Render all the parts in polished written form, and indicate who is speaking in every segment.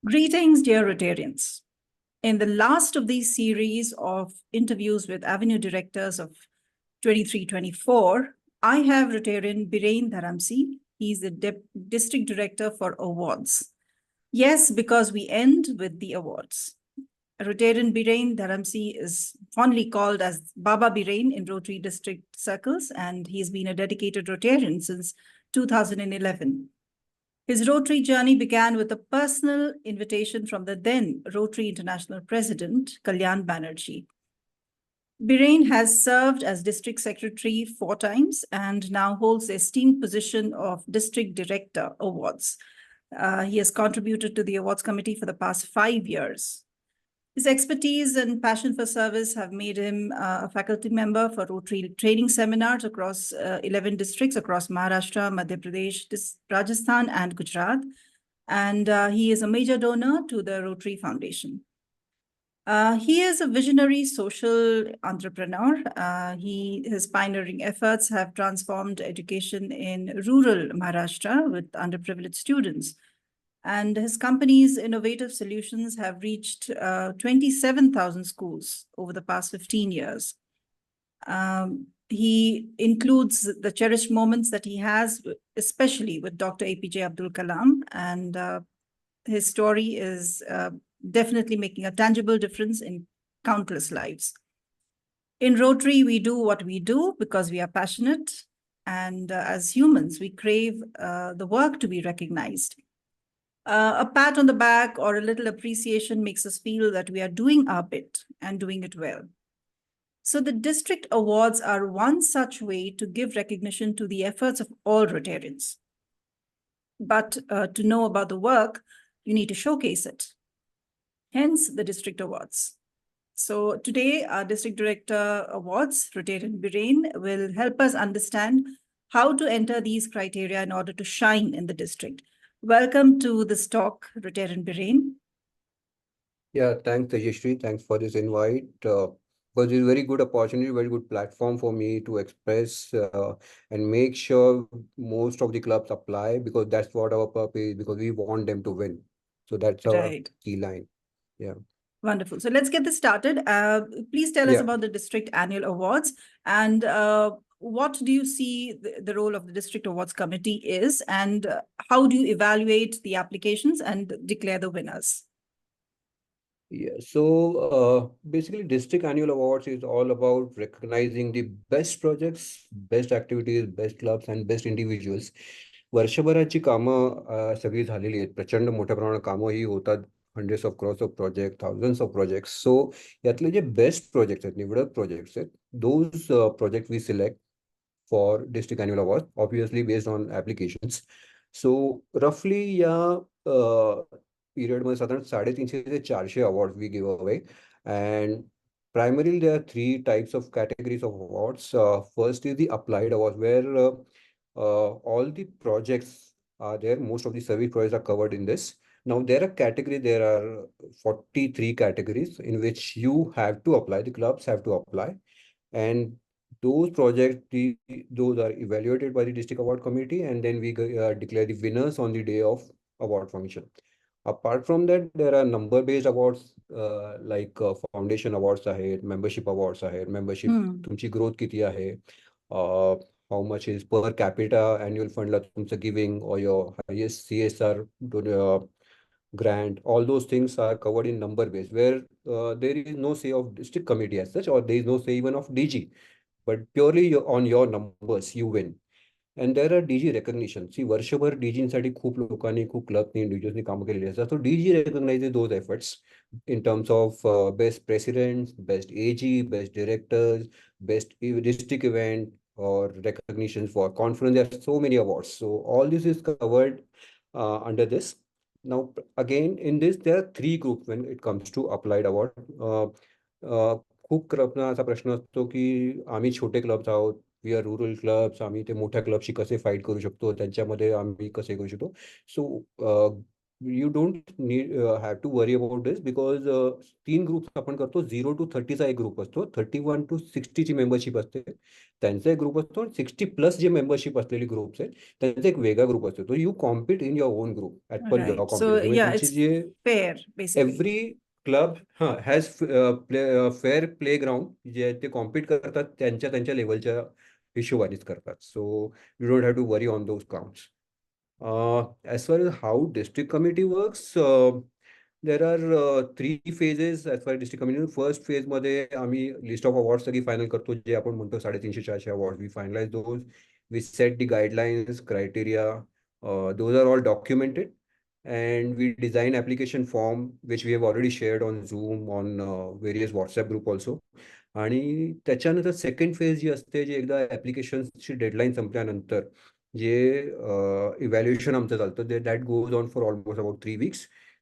Speaker 1: Greetings, dear Rotarians. In the last of these series of interviews with Avenue directors of 23-24, I have Rotarian Birain Dharamsi. He's the district director for awards. Yes, because we end with the awards. Rotarian Birain Dharamsi is fondly called as Baba Birain in Rotary district circles, and he's been a dedicated Rotarian since 2011. His Rotary journey began with a personal invitation from the then Rotary International President, Kalyan Banerjee. Birain has served as district secretary 4 times and now holds the esteemed position of district director awards. He has contributed to the awards committee for the past 5 years. His expertise and passion for service have made him a faculty member for Rotary training seminars across 11 districts across Maharashtra, Madhya Pradesh, Rajasthan, and Gujarat. And he is a major donor to the Rotary Foundation. He is a visionary social entrepreneur. His pioneering efforts have transformed education in rural Maharashtra with underprivileged students. And his company's innovative solutions have reached 27,000 schools over the past 15 years. He includes the cherished moments that he has, especially with Dr. APJ Abdul Kalam, and his story is definitely making a tangible difference in countless lives. In Rotary, we do what we do because we are passionate, and as humans, we crave the work to be recognized. A pat on the back or a little appreciation makes us feel that we are doing our bit and doing it well. So the district awards are one such way to give recognition to the efforts of all Rotarians. But to know about the work, you need to showcase it. Hence the district awards. So today, our district director awards, Rotarian Birain, will help us understand how to enter these criteria in order to shine in the district. Welcome to this talk, Rotarian Birain.
Speaker 2: Yeah, thanks, Tejashri. Thanks for this invite. Because it's a very good opportunity, very good platform for me to express and make sure most of the clubs apply, because that's what our purpose is, because we want them to win. So that's our key line. Yeah.
Speaker 1: Wonderful. So let's get this started. Please tell us about the district annual awards and what do you see the role of the district awards committee is, and how do you evaluate the applications and declare the winners?
Speaker 2: Yeah, so basically district annual awards is all about recognizing the best projects, best activities, best clubs and best individuals. वर्षभराची कामं सगळी झालेली आहेत. प्रचंड मोठ्या प्रमाणात कामं ही होतात. hundreds of crores of projects, thousands of projects. So यातले जे best projects आहेत, निवडक projects आहेत, those projects we select for district annual awards, obviously based on applications. So roughly या period मध्ये साधारण 350 ते 400 awards we give away, and primarily there are 3 types of categories of awards. First is the applied awards, where all the projects are there. Most of the service projects are covered in this. Now there are 43 categories in which you have to apply, the clubs have to apply, and those projects, those are evaluated by the district award committee, and then we declare the winners on the day of award function. Apart from that, there are number-based awards like foundation awards आहेत, membership awards आहेत, membership तुमची growth किती आहे, how much is per capita annual fund ला तुमचं giving, or your highest CSR grant. All those things are covered in number base, where there is no say of district committee as such, or there is no say even of DG, but purely on your numbers you win. And there are DG recognition. See, वर्षभर DG साठी खूप लोकांनी, खूप क्लबनी, इंडिव्हिज्युअल्सनी कामं केलेली असतात. So DG recognizes those efforts in terms of best presidents, best AG, best directors, best district event, or recognitions for conference. There are so many awards. So all this is covered under this. Now, again, in this, there are 3 groups when it comes to applied award. खूप क्लबना असा प्रश्न असतो की आम्ही छोटे clubs आहोत, we are rural clubs, आम्ही ते मोठ्या क्लबशी कसे फाईट करू शकतो, त्यांच्यामध्ये आम्ही कसे करू शकतो. सो you don't need have to worry about this because 3 groups आपण करतो. 0 to 30 चा एक ग्रुप असतो, 31 to 60 ची मेंबरशिप असते, त्यांचा एक ग्रुप असतो, 60+ जे मेंबरशिप असलेली ग्रुप्स आहेत त्यांचा एक वेगळा ग्रुप असतो. तो you compete in your own group as per your
Speaker 1: Right. So
Speaker 2: competition. म्हणजे
Speaker 1: yeah,
Speaker 2: तुमची
Speaker 1: it's
Speaker 2: जे
Speaker 1: fair, basically.
Speaker 2: Every club has fair play ground. जे ते कॉम्पिट करतात त्यांच्या त्यांच्या लेवलच्या हिशोबानेच करतात. So you don't have to worry on those counts. As far as how district committee works, there are 3 phases as far as district committee. First phase मध्ये आम्ही लिस्ट ऑफ अवॉर्ड सगळी फायनल करतो, जे आपण म्हणतो 350-400 award. We finalise those, we set the guidelines, criteria, those are all documented, and we design application form which we have already shared on Zoom, on various WhatsApp group also. आणि त्याच्यानंतर second phase जी असते, जी एकदा ॲप्लिकेशनची deadline संपल्यानंतर जे evaluation आमचं चालतं, that goes on for almost about 3 weeks.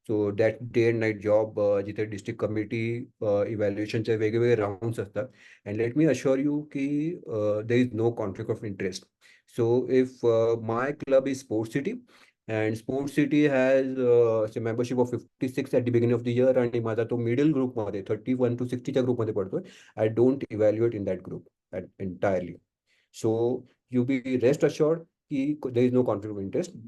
Speaker 2: So that day and night job, जिथे district committee इव्हॅल्युएशनचे वेगवेगळे राऊंड्स असतात. And let me assure you की there is no conflict of interest. So if my club is Sports City, and Sports City has a membership of 56 at the beginning of the year, आणि माझा तो middle ग्रुपमध्ये 31 to 60 च्या ग्रुपमध्ये पडतोय. I don't evaluate in that group entirely. So you be rest assured की there is no conflict of interest.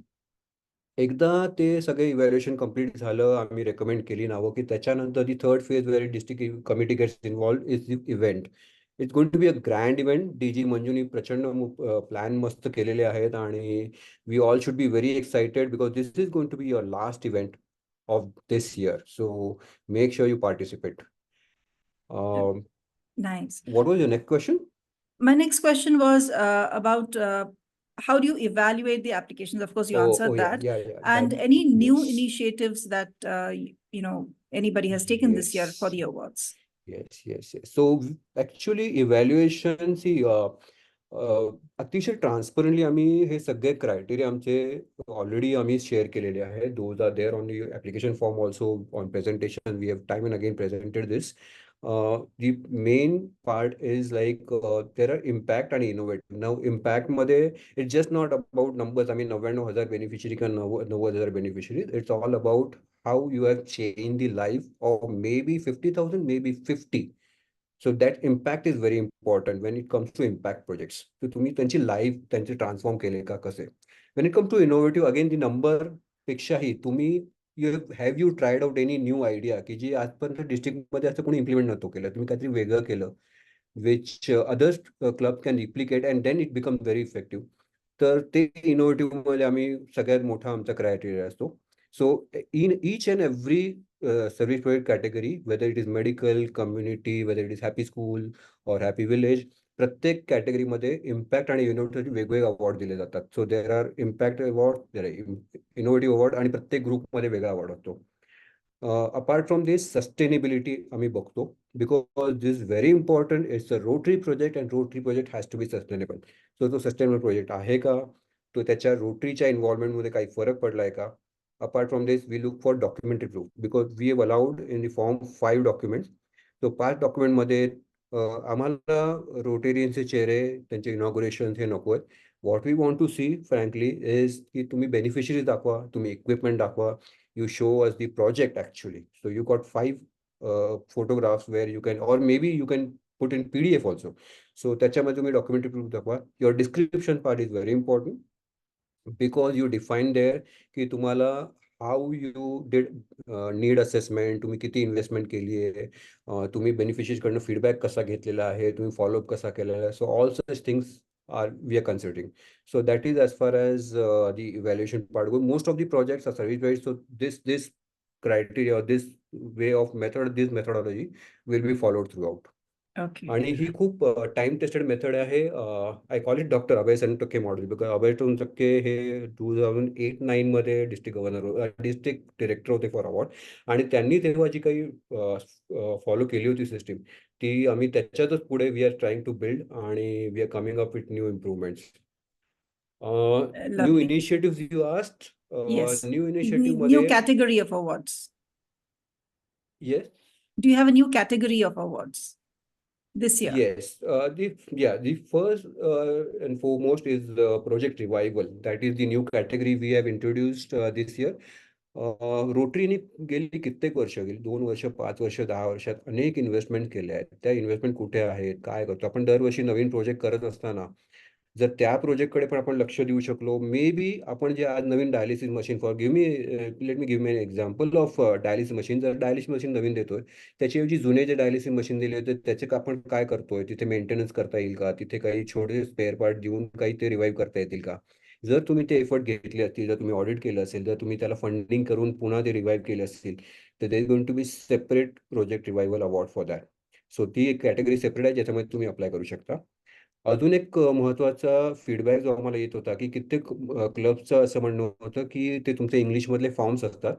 Speaker 2: एकदा ते सगळे इव्हॅल्युएशन कम्प्लीट झालं, आम्ही रेकमेंड केली नावं, की त्याच्यानंतर the third phase where district committee gets involved is the event. It's going to be a grand event. DG मंजूनी प्रचंड प्लॅन मस्त केलेले आहेत, आणि we all should be very excited because this is going to be your last event of this year. So make sure you participate.
Speaker 1: Nice.
Speaker 2: What was your next question?
Speaker 1: My next question was about how do you evaluate the applications? Of course, you answered that.
Speaker 2: Yeah.
Speaker 1: And
Speaker 2: That,
Speaker 1: any new
Speaker 2: yes.
Speaker 1: initiatives that anybody has taken this year for the
Speaker 2: Yes.
Speaker 1: awards?
Speaker 2: Yes. So actually evaluation, see, अतिशय transparently आम्ही हे सगळे criteria आमचे already आम्ही share केलेले आहे. Those are there on the application form also on presentation. We have time and again presented this. The main part is like there are impact आणि innovative. नाव इम्पॅक्टमध्ये it's just not about numbers. आम्ही 99,000 beneficiary किंवा 90,000 beneficiary. It's all about how you have changed the life of maybe 50,000, maybe 50. So that impact is very important when it comes to impact projects. So तुम्ही त्यांची life त्यांचे transform केले का कसे. When it comes to innovative, again the number पेक्षाही तुम्ही have you tried out any new idea की जी आजपर्यंत डिस्ट्रिक्टमध्ये असं कोणी इम्प्लिमेंट नव्हतं केलं, तुम्ही काहीतरी वेगळं केलं, which others club can replicate and then it becomes very effective. तर ते इनोव्हेटिव्ह मध्ये आम्ही सगळ्यात मोठा आमचा क्रायटेरिया असतो. So in each and every service project category, whether it is medical, community, whether it is happy school or happy village, प्रत्येक कॅटेगरीमध्ये इम्पॅक्ट आणि इनोव्हेटिव्ह वेगवेगळे अवॉर्ड दिले जातात. So there are impact award, there are innovative award, आणि प्रत्येक ग्रुपमध्ये वेगळा अवॉर्ड असतो. अपार्ट फ्रॉम दिस सस्टेनेबिलिटी आम्ही बघतो, because this very important. It's a Rotary project and Rotary project has to be sustainable. So तो सस्टेनेबल प्रोजेक्ट आहे का, तो त्याच्या रोटरीच्या इन्व्हॉल्वमेंटमध्ये काही फरक पडलाय का. Apart from this, we look for documentary proof because we have allowed in the form 5 documents. So 5 document मध्ये आम्हाला रोटेरियनचे चेहरे, त्यांचे इनॉग्रेशन हे नको आहेत. What we want to see frankly is की तुम्ही बेनिफिशरीज दाखवा, तुम्ही इक्विपमेंट दाखवा, you show us the project actually. So you got 5 photographs where you can, or maybe you can put in PDF also. So त्याच्यामध्ये तुम्ही documentary proof दाखवा. Your description part is very important because you define there की तुम्हाला how you did need assessment, तुम्ही किती investment केली आहे, तुम्ही बेनिफिशरीज कडनं फीडबॅक कसा घेतलेला आहे, तुम्ही फॉलोअप कसा केलेला आहे. So all such things we are considering. So that is as far as the evaluation part goes. Most of the projects are service based, so this criteria or this way of method, this methodology will be followed throughout.
Speaker 1: Okay.
Speaker 2: आणि ही खूप time tested method आहे. I call it doctor अभय टक्के model, because अभय टक्के हे 2008-9 मध्ये district director होते for award, आणि त्यांनी तेव्हा जी काही फॉलो केली होती सिस्टीम, ती आम्ही त्याच्यातच पुढे we are trying to build, आणि we are coming up with new improvements. New
Speaker 1: Lovely.
Speaker 2: Initiative you asked.
Speaker 1: Yes.
Speaker 2: New initiative
Speaker 1: New
Speaker 2: मध्ये
Speaker 1: category of awards.
Speaker 2: Yes.
Speaker 1: Do you have a new category of awards this year?
Speaker 2: Yes, the first and foremost is the Project Revival. That is the new category we have introduced this year. रोटरीने गेली कित्येक वर्ष, गेली 2 वर्ष, 5 वर्ष, 10 वर्षात अनेक investment केल्या आहेत. त्या इन्व्हेस्टमेंट कुठे आहेत, काय करतो आपण? दरवर्षी नवीन प्रोजेक्ट करत असताना जर त्या प्रोजेक्टकडे पण आपण लक्ष देऊ शकलो, मे बी आपण जे आज नवीन dialysis machine, for let me give me example of dialysis machine. जर डायलिसिस मशीन नवीन देतोय, त्याच्याऐवजी जुने जे डायलिसिस मशीन दिले होते त्याचे आपण काय करतोय, तिथे मेंटेनन्स करता येईल का, तिथे काही छोटे स्पेअर पार्ट देऊन काही ते रिवाईव्ह करता येतील का? जर तुम्ही ते एफर्ट घेतले असतील, जर तुम्ही ऑडिट केलं असेल, जर तुम्ही त्याला फंडिंग करून पुन्हा ते रिवाईव्ह केले असतील, तर there is going to be separate project revival award for that. So ती एक कॅटेगरी सेपरेट आहे ज्याच्यामध्ये तुम्ही अप्लाय करू शकता. अजून एक महत्त्वाचा फीडबॅक जो आम्हाला येत होता, की कित्येक क्लबचं असं म्हणणं होतं, की ते तुमचे इंग्लिशमधले फॉर्म्स असतात.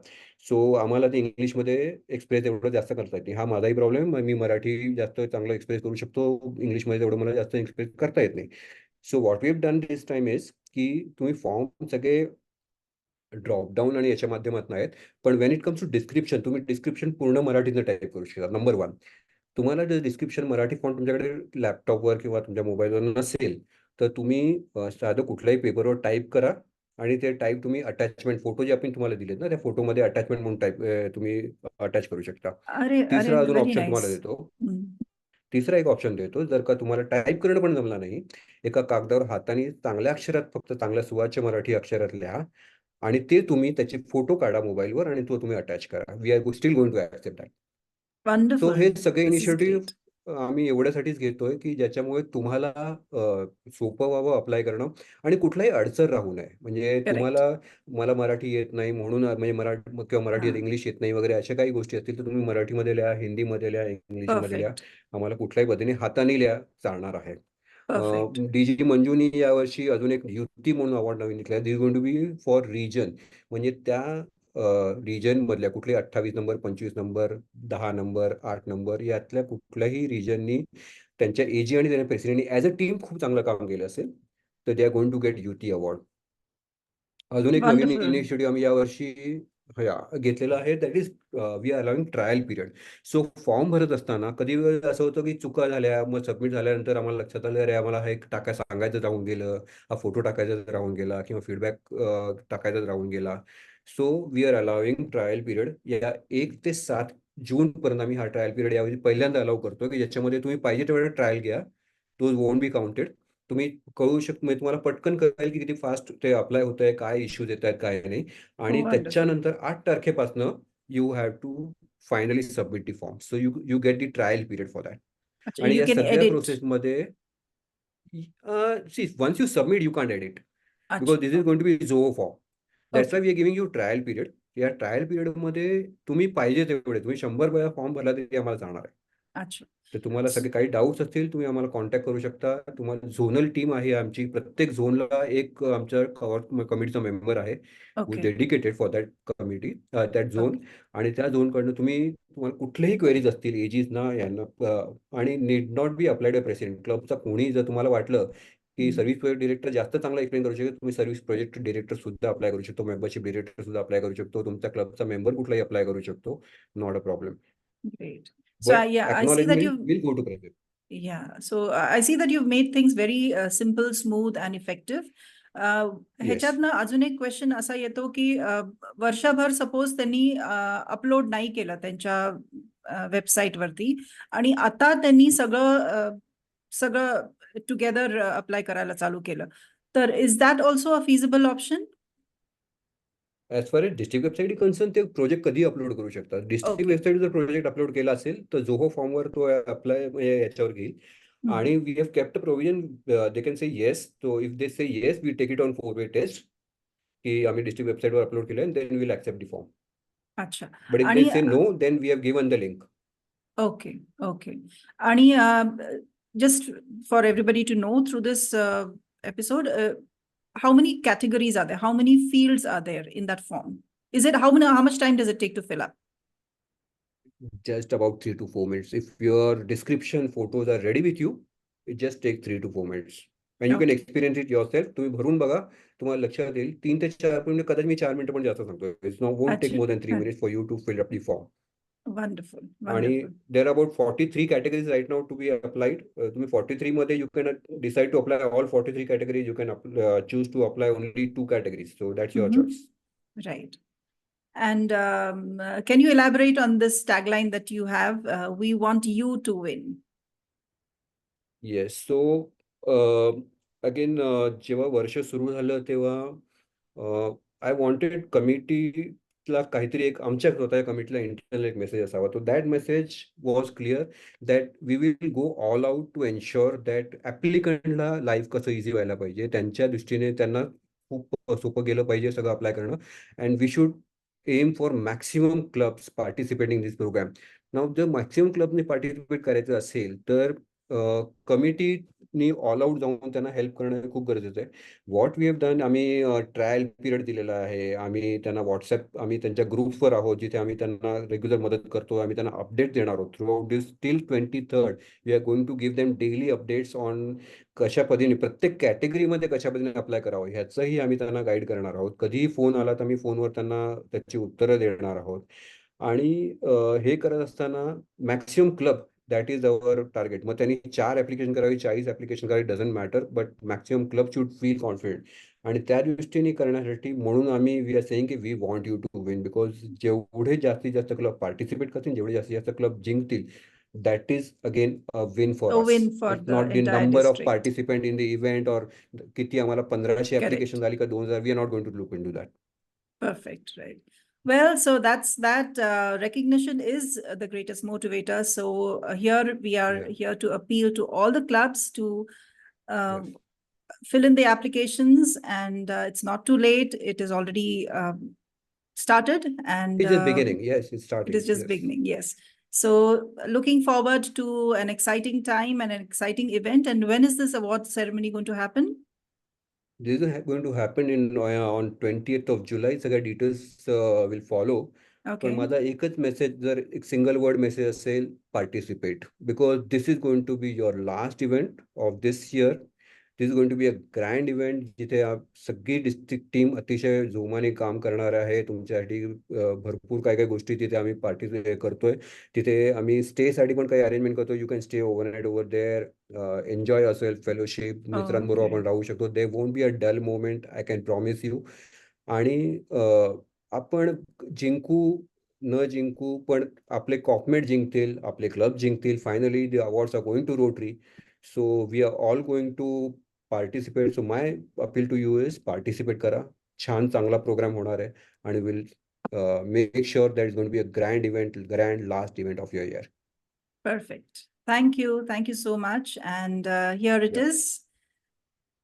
Speaker 2: सो आम्हाला ते इंग्लिशमध्ये एक्सप्रेस एवढं जास्त करता येत नाही. हा माझाही प्रॉब्लेम आहे. मी मराठी जास्त चांगलं एक्सप्रेस करू शकतो. इंग्लिशमध्ये तेवढं मला जास्त एक्सप्रेस करता येत नाही. So what we have done this time is, की तुम्ही फॉर्म सगळे ड्रॉपडाऊन आणि याच्या माध्यमातून आहेत. पण when it comes to description, तुम्ही डिस्क्रिप्शन पूर्ण मराठीतनं टाईप करू शकता. नंबर 1. तुम्हाला जर डिस्क्रिप्शन मराठी फॉन्ट तुमच्याकडे लॅपटॉपवर किंवा तुमच्या मोबाईलवर नसेल, तर तुम्ही साधं कुठल्याही पेपरवर टाईप करा आणि ते टाईप तुम्ही अटॅचमेंट, फोटो जे आपण तुम्हाला दिलेत ना, त्या फोटोमध्ये अटॅचमेंट म्हणून टाईप तुम्ही अटॅच करू शकता.
Speaker 1: अरे अरे,
Speaker 2: तिसरा अजून
Speaker 1: व्हेरी
Speaker 2: ऑप्शन
Speaker 1: नाईस.
Speaker 2: तुम्हाला देतो. तिसरा एक ऑप्शन देतो, जर का तुम्हाला टाईप करणं पण जमला नाही, एका कागदावर हाताने चांगल्या अक्षरात, फक्त चांगल्या सुवाच्य मराठी अक्षरात लिहा आणि ते तुम्ही त्याचे फोटो काढा मोबाईलवर आणि तो तुम्ही अटॅच करा. We are still going to accept that. So
Speaker 1: wonderful.
Speaker 2: हे सगळे
Speaker 1: दिस इज ग्रेट.
Speaker 2: इनिशिएटिव्ह आम्ही एवढ्यासाठीच घेतोय, की ज्याच्यामुळे तुम्हाला सोपं व्हावं अप्लाय करणं आणि कुठलाही अडचण राहू नये. म्हणजे
Speaker 1: करेक्ट.
Speaker 2: तुम्हाला, मला मराठी येत नाही म्हणून म्हणजे मराठी किंवा मराठी येत,
Speaker 1: हां.
Speaker 2: इंग्लिश येत नाही वगैरे अशा काही गोष्टी असतील, तर तुम्ही मराठीमध्ये लिहा, हिंदीमध्ये लिहा, इंग्लिशमध्ये लिहा.
Speaker 1: परफेक्ट.
Speaker 2: आम्हाला कुठल्याही पद्धतीने हाताने लिहा, चालणार आहे.
Speaker 1: परफेक्ट.
Speaker 2: डी.जी. मंजूनी यावर्षी अजून एक युक्ती म्हणून अवॉर्ड नवीन घेतला. This going to be for region. म्हणजे त्या रिजन मधल्या कुठले 28 नंबर, 25 नंबर, 10 नंबर, 8 नंबर यातल्या कुठल्याही रिजननी त्यांच्या एजी आणि त्यांच्या प्रेसिडेंटनी ॲज अ टीम खूप चांगलं काम केलं असेल, तर they are going to get युती अवॉर्ड. अजून एक नवीन
Speaker 1: वंडरफुल.
Speaker 2: इनिशिएटिव्ह आम्ही यावर्षी घेतलेला आहे, that is we are allowing trial period. So form भरत असताना कधी वेळ असं होतं, की चुका झाल्या, मग सबमिट झाल्यानंतर आम्हाला लक्षात आलं, अरे आम्हाला हे टाकायचं सांगायचं राहून गेलं, हा फोटो टाकायचा राहून गेला किंवा फीडबॅक टाकायचा राहून गेला. So we are allowing trial period. या 1 ते 7 जूनपर्यंत आम्ही हा ट्रायल पिरियड यावेळी पहिल्यांदा अलाउ करतो, की ज्याच्यामध्ये तुम्ही पाहिजे तेवढा ट्रायल घ्या. Those won't be counted. तुम्ही कळू म्हणजे तुम्हाला पटकन कळेल, की किती फास्ट ते अप्लाय होतंय, काय इश्यूज येत आहेत, काय नाही. आणि
Speaker 1: वंडरफुल.
Speaker 2: त्याच्यानंतर 8 तारखेपासनं you have to finally submit the form. So you you get the trial period for that.
Speaker 1: अच्छा,
Speaker 2: आणि
Speaker 1: यू
Speaker 2: या
Speaker 1: कॅन
Speaker 2: सगळ्या
Speaker 1: एडिट.
Speaker 2: प्रोसेसमध्ये see once you submit you can't edit, because
Speaker 1: अच्छा,
Speaker 2: this is going
Speaker 1: okay.
Speaker 2: To be Zoho form. That's
Speaker 1: okay.
Speaker 2: Why we are giving you trial period. या ट्रायल पिरियडमध्ये तुम्ही पाहिजे तेवढे, तुम्ही 100 वेळा फॉर्म भरला तरी आम्हाला चालणार आहे.
Speaker 1: अच्छा.
Speaker 2: तर तुम्हाला सगळे काही डाऊट्स असतील, तुम्ही आम्हाला कॉन्टॅक्ट करू शकता. तुम्हाला झोनल टीम आहे आमची. प्रत्येक झोनला एक आमच्या कमिटीचा मेंबर आहे, who is
Speaker 1: okay.
Speaker 2: Dedicated for that committee, that zone.
Speaker 1: Okay.
Speaker 2: आणि त्या झोनकडनं तुम्हाला कुठलेही क्वेरीज असतील, एजीजना यांना आणि need not be applied by president. क्लबचा कोणी जर तुम्हाला वाटलं, की
Speaker 1: हम्म.
Speaker 2: सर्व्हिस प्रोजेक्ट डिरेक्टर जास्त चांगला एक्सप्लेन करू शकतो, तुम्ही सर्व्हिस प्रोजेक्ट डिरेक्टर सुद्धा अप्लाय करू शकतो, मेंबरशिप डिरेक्टर सुद्धा अप्लाय करू शकतो, तुमच्या क्लबचा मेंबर कुठलाही अप्लाय करू शकतो. Not a problem.
Speaker 1: Great. So,
Speaker 2: but
Speaker 1: yeah, I see that
Speaker 2: acknowledgement
Speaker 1: you.
Speaker 2: Will go to president.
Speaker 1: Yeah, so I see that you've made things very simple, smooth, and effective.
Speaker 2: Yes.
Speaker 1: ह्याच्यातनं अजून एक question असा येतो की वर्षभर suppose त्यांनी upload नाही केलं त्यांच्या वेबसाईटवरती आणि आता त्यांनी सगळं टुगेदर अप्लाय करायला चालू केलं, तर is that also a feasible option?
Speaker 2: As far as district website concern, ते प्रोजेक्ट कधी अपलोड करू शकतात. District
Speaker 1: okay.
Speaker 2: वेबसाईट जर प्रोजेक्ट अपलोड केला असेल, तर Zoho फॉर्मवर तो अप्लाय म्हणजे याच्यावर घेईल. आणि we have kept a provision, they can say yes. So if they say yes, we take it on 4 way test, की आम्ही डिस्ट्रिक्ट वेबसाईटवर अपलोड केलं आणि then will accept the form.
Speaker 1: अच्छा.
Speaker 2: बट इफ दे
Speaker 1: आणि
Speaker 2: say no, then we have given the link.
Speaker 1: Okay, okay. आणि just for everybody to know through this episode, how many categories are there? How many fields are there in that form? Is it how much time does it take to fill up?
Speaker 2: Just about 3 to 4 minutes. If your description photos are ready with you, it just takes 3 to 4 minutes. And you can
Speaker 1: Okay,
Speaker 2: experience it yourself. तुम्ही भरून बघा, तुम्हाला लक्षात येईल. 3 ते 4 minute, कदाचित मी 4 मिनिटं पण जास्त सांगतोय. It's not won't take
Speaker 1: अच्छा.
Speaker 2: more than 3 minutes for you to fill up the form.
Speaker 1: Wonderful,
Speaker 2: आणि
Speaker 1: wonderful.
Speaker 2: there are about 43 categories right now to be applied. तुम्ही 43 मध्ये you can decide to apply all 43 categories. You can choose to apply only 2 categories. So that's your choice.
Speaker 1: Right. And can you elaborate on this tagline that you have? We want you to win.
Speaker 2: Yes so again जेव्हा वर्ष सुरू झालं तेव्हा I wanted कमिटीला काहीतरी एक आमच्या स्वतः कमिटीला internal एक मेसेज असावा. तो that message was clear that we will go all out to ensure that ॲप्लिकंटला लाईफ कसं इझी व्हायला पाहिजे, त्यांच्या दृष्टीने त्यांना खूप सोपं गेलं पाहिजे सगळं अप्लाय करणं. And we should aim for maximum clubs participating this program. नाव जर मॅक्सिमम क्लबने पार्टिसिपेट करायचं असेल तर कमिटीनी ऑल आउट जाऊन त्यांना हेल्प करणं खूप गरजेचं आहे. व्हॉट वी हॅव डन, आम्ही ट्रायल पिरियड दिलेला आहे. आम्ही त्यांना आम्ही त्यांच्या ग्रुप्सवर आहोत जिथे आम्ही त्यांना रेग्युलर मदत करतो. आम्ही त्यांना अपडेट देणार आहोत throughout this till 23rd. We are going to give them daily updates on कशा पद्धतीने प्रत्येक कॅटेगरीमध्ये कशा पद्धतीने अप्लाय करावं ह्याचंही आम्ही त्यांना गाईड करणार आहोत. कधीही फोन आला तर आम्ही फोनवर त्यांना त्याची उत्तरं देणार आहोत. आणि हे करत असताना maximum club that is our target. मग त्यांनी 4 ॲप्लिकेशन करावी, 40 ॲप्लिकेशन करावी, doesn't matter, but maximum club should feel confident. आणि त्या दृष्टीने करण्यासाठी म्हणून आम्ही वी आर सेइंग की we want you to win, because जेवढे जास्तीत जास्त क्लब पार्टिसिपेट करतील, जेवढे जास्तीत जास्त क्लब जिंकतील, that is again a win for
Speaker 1: A
Speaker 2: us.
Speaker 1: win for
Speaker 2: it's
Speaker 1: the
Speaker 2: not the
Speaker 1: entire
Speaker 2: number of
Speaker 1: district.
Speaker 2: Participant in the event और किती आम्हाला 1500
Speaker 1: Correct.
Speaker 2: ॲप्लिकेशन झाली का 2000. We are not going to look in to that.
Speaker 1: Perfect, right. Well, so that's that. Recognition is the greatest motivator. So here we are
Speaker 2: Yeah.
Speaker 1: here to appeal to all the clubs to
Speaker 2: Yes.
Speaker 1: fill in the applications, and it's not too late. It is already started, and
Speaker 2: It's just beginning. Yes, it's
Speaker 1: it
Speaker 2: starting.
Speaker 1: is just
Speaker 2: Yes.
Speaker 1: beginning. Yes. So looking forward to an exciting time and an exciting event. And when is this award ceremony going to happen?
Speaker 2: This is going to happen on 20th of July. सगळ्या details will follow. पण
Speaker 1: Okay.
Speaker 2: माझा एकच message, जर एक single word message असेल, participate, because this is going to be your last event of this year. This is going to be a grand event जिथे सगळी district team अतिशय जोमाने काम करणार आहे. तुमच्यासाठी भरपूर काय काय गोष्टी तिथे आम्ही पार्टिसिपेट करतोय. तिथे आम्ही स्टेसाठी पण काही अरेंजमेंट करतो. You can stay overnight over there, enjoy असेल फेलोशिप, मित्रांबरोबर
Speaker 1: Okay.
Speaker 2: आपण राहू शकतो. They won't be a dull moment, I can promise you. आणि आपण जिंकू न जिंकू पण आपले कॉपमेट जिंकतील, आपले क्लब जिंकतील. Finally the awards are going to Rotary. So we are all going to participate. So my appeal to you is participate करा. छान चांगला प्रोग्राम होणार आहे आणि will make sure that is going to be a grand event, grand last event of your year.
Speaker 1: Perfect. Thank you. Thank you so much. And here it
Speaker 2: Yeah.
Speaker 1: is.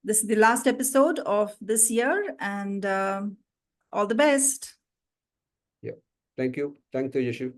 Speaker 1: This is the last episode of this year, and all the best.
Speaker 2: Thank you. Thanks, Tejasvi.